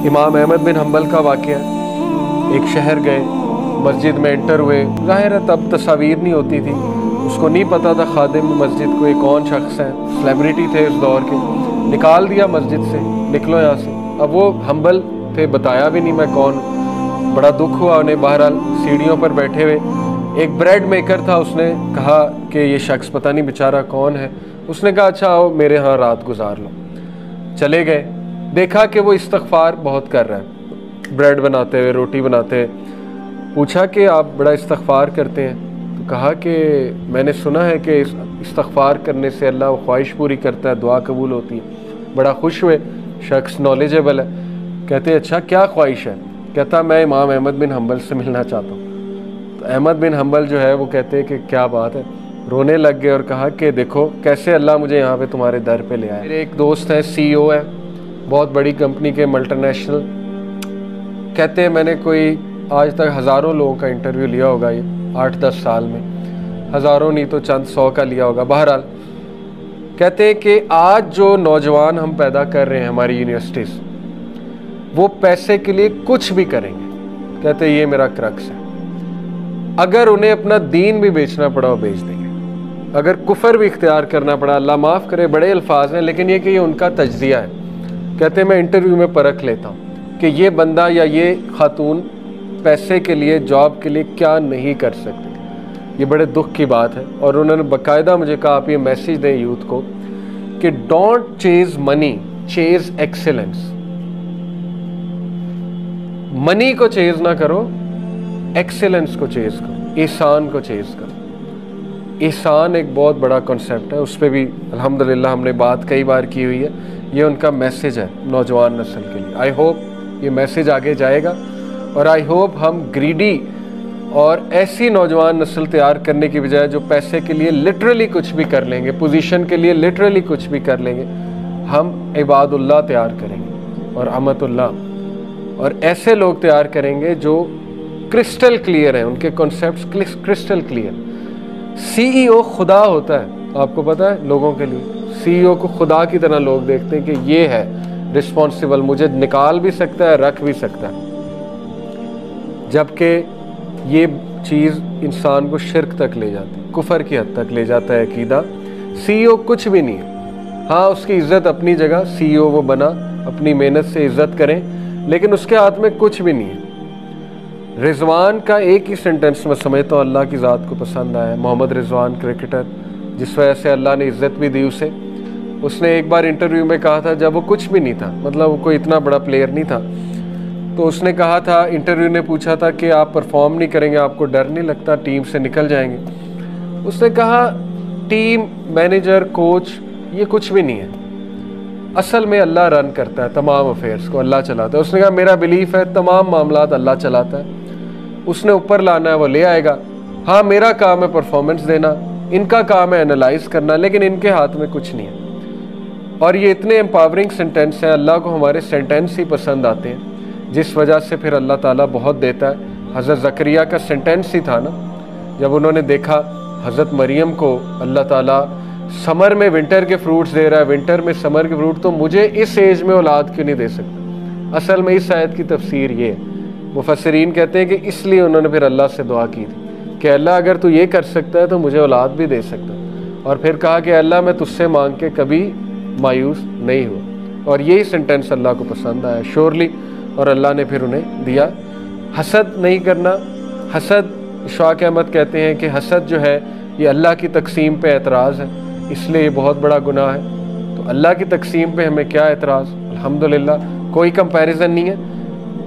इमाम अहमद बिन हम्बल का वाक़या, एक शहर गए, मस्जिद में एंटर हुए। ज़ाहिर है तब तस्वीर नहीं होती थी, उसको नहीं पता था खादिम मस्जिद को एक कौन शख्स है, सेलिब्रिटी थे उस दौर के। निकाल दिया मस्जिद से, निकलो यहाँ से। अब वो हम्बल थे, बताया भी नहीं मैं कौन। बड़ा दुख हुआ उन्हें। बहरहाल सीढ़ियों पर बैठे हुए एक ब्रेड मेकर था, उसने कहा कि ये शख्स पता नहीं बेचारा कौन है। उसने कहा अच्छा आओ मेरे यहाँ रात गुजार लो। चले गए, देखा कि वो इस्तग़फ़ार बहुत कर रहा है, ब्रेड बनाते हुए, रोटी बनाते हुए। पूछा कि आप बड़ा इस्तग़फ़ार करते हैं? तो कहा कि मैंने सुना है कि इस्तग़फ़ार करने से अल्लाह वो ख्वाहिश पूरी करता है, दुआ कबूल होती है। बड़ा खुश हुए, शख्स नॉलेजेबल है। कहते अच्छा क्या ख्वाहिश है? कहता मैं इमाम अहमद बिन हम्बल से मिलना चाहता हूँ। तो अहमद बिन हम्बल जो है वो कहते हैं कि क्या बात है, रोने लग गए और कहा कि देखो कैसे अल्लाह मुझे यहाँ पे तुम्हारे दर पे ले आया। मेरे एक दोस्त है, CEO है बहुत बड़ी कंपनी के, मल्टीनेशनल। कहते हैं मैंने कोई आज तक हज़ारों लोगों का इंटरव्यू लिया होगा, ये 8-10 साल में, हज़ारों नहीं तो चंद 100 का लिया होगा। बहरहाल कहते हैं कि आज जो नौजवान हम पैदा कर रहे हैं हमारी यूनिवर्सिटीज़, वो पैसे के लिए कुछ भी करेंगे। कहते ये मेरा क्रक्स है, अगर उन्हें अपना दीन भी बेचना पड़ा वो बेच देंगे, अगर कुफर भी इख्तियार करना पड़ा, अल्लाह माफ़ करे बड़े अल्फाज हैं, लेकिन ये कि ये उनका तजज़िया है। कहते मैं इंटरव्यू में परख लेता हूँ कि ये बंदा या ये खातून पैसे के लिए, जॉब के लिए क्या नहीं कर सकते। ये बड़े दुख की बात है। और उन्होंने बाकायदा मुझे कहा आप ये मैसेज दें यूथ को कि don't chase money, chase excellence. Money को चेज ना करो, एक्सेलेंस को चेज करो, एहसान को चेज करो। एहसान एक बहुत बड़ा कॉन्सेप्ट है, उस पर भी अल्हम्दुलिल्लाह हमने बात कई बार की हुई है। ये उनका मैसेज है नौजवान नस्ल के लिए। आई होप ये मैसेज आगे जाएगा और आई होप हम ग्रीडी और ऐसी नौजवान नस्ल तैयार करने की बजाय जो पैसे के लिए लिटरली कुछ भी कर लेंगे, पोजीशन के लिए लिटरली कुछ भी कर लेंगे, हम इबादुल्लाह तैयार करेंगे और अमतुल्लाह, और ऐसे लोग तैयार करेंगे जो क्रिस्टल क्लियर हैं, उनके कॉन्सेप्ट्स क्रिस्टल क्लियर। CEO खुदा होता है, आपको पता है, लोगों के लिए CEO को खुदा की तरह लोग देखते हैं कि ये है रिस्पॉन्सिबल, मुझे निकाल भी सकता है, रख भी सकता है। जबकि ये चीज़ इंसान को शिर्क तक ले जाती है, कुफर की हद तक ले जाता है अकीदा। CEO कुछ भी नहीं है। हाँ उसकी इज्जत अपनी जगह, CEO वो बना, अपनी मेहनत से इज्जत करें, लेकिन उसके हाथ में कुछ भी नहीं है। रिजवान का एक ही सेंटेंस में समझता हूँ अल्लाह की ज़ात को पसंद आया। मोहम्मद रिजवान क्रिकेटर, जिस वजह से अल्लाह ने इज़्ज़त भी दी उसे। उसने एक बार इंटरव्यू में कहा था, जब वो कुछ भी नहीं था, मतलब वो कोई इतना बड़ा प्लेयर नहीं था, तो उसने कहा था, इंटरव्यू ने पूछा था कि आप परफॉर्म नहीं करेंगे, आपको डर नहीं लगता टीम से निकल जाएंगे? उसने कहा टीम, मैनेजर, कोच ये कुछ भी नहीं है, असल में अल्लाह रन करता है तमाम अफेयर्स को, अल्लाह चलाता है। उसने कहा मेरा बिलीफ है तमाम मामलात अल्लाह चलाता है, उसने ऊपर लाना है वो ले आएगा। हाँ मेरा काम है परफॉर्मेंस देना, इनका काम है एनालाइज करना, लेकिन इनके हाथ में कुछ नहीं है। और ये इतने एम्पावरिंग सेंटेंस हैं, अल्लाह को हमारे सेंटेंस ही पसंद आते हैं, जिस वजह से फिर अल्लाह ताला बहुत देता है। हज़रत ज़करिया का सेंटेंस ही था ना, जब उन्होंने देखा हज़रत मरियम को अल्लाह ताला समर में विंटर के फ्रूट्स दे रहा है, विंटर में समर के फ्रूट, तो मुझे इस एज में औलाद क्यों नहीं दे सकता। असल में इस आयत की तफसीर ये है, मुफस्सिरीन कहते हैं कि इसलिए उन्होंने फिर अल्लाह से दुआ की थी कि अल्लाह अगर तू ये कर सकता है तो मुझे औलाद भी दे सकता। और फिर कहा कि अल्लाह मैं तुझसे मांग के कभी मायूस नहीं हुआ। और यही सेंटेंस अल्लाह को पसंद आया श्योरली, और अल्लाह ने फिर उन्हें दिया। हसद नहीं करना, हसद इशफाक अहमद कहते हैं कि हसद जो है ये अल्लाह की तकसीम पे एतराज़ है, इसलिए ये बहुत बड़ा गुनाह है। तो अल्लाह की तकसीम पे हमें क्या एतराज़? अल्हम्दुलिल्लाह कोई कंपैरिजन नहीं है,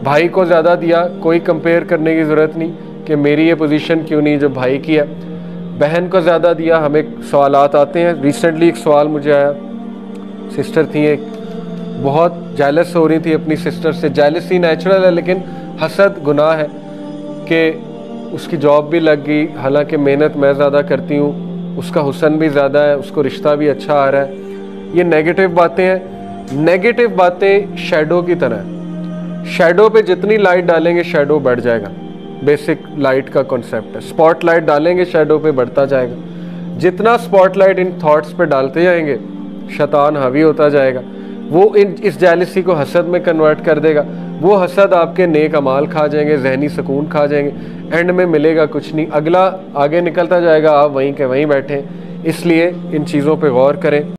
भाई को ज़्यादा दिया, कोई कंपेयर करने की ज़रूरत नहीं कि मेरी ये पोजीशन क्यों नहीं जो भाई की है। बहन को ज़्यादा दिया, हमें सवालात आते हैं। रिसेंटली एक सवाल मुझे आया, सिस्टर थी एक, बहुत जेलस हो रही थी अपनी सिस्टर से। जेलसी नेचुरल है, लेकिन हसद गुनाह है कि उसकी जॉब भी लग गई, हालांकि मेहनत मैं ज़्यादा करती हूँ, उसका हुस्न भी ज़्यादा है, उसको रिश्ता भी अच्छा आ रहा है। ये नेगेटिव बातें हैं। नेगेटिव बातें शैडो की तरह है, शैडो पे जितनी लाइट डालेंगे शैडो बढ़ जाएगा। बेसिक लाइट का कॉन्सेप्ट है, स्पॉटलाइट डालेंगे शैडो पे बढ़ता जाएगा। जितना स्पॉटलाइट इन थॉट्स पे डालते जाएंगे शैतान हावी होता जाएगा, वो इस जेलसी को हसद में कन्वर्ट कर देगा। वो हसद आपके नेक अमाल खा जाएंगे, जहनी सुकून खा जाएंगे, एंड में मिलेगा कुछ नहीं, अगला आगे निकलता जाएगा, आप वहीं के वहीं बैठे। इसलिए इन चीज़ों पे गौर करें।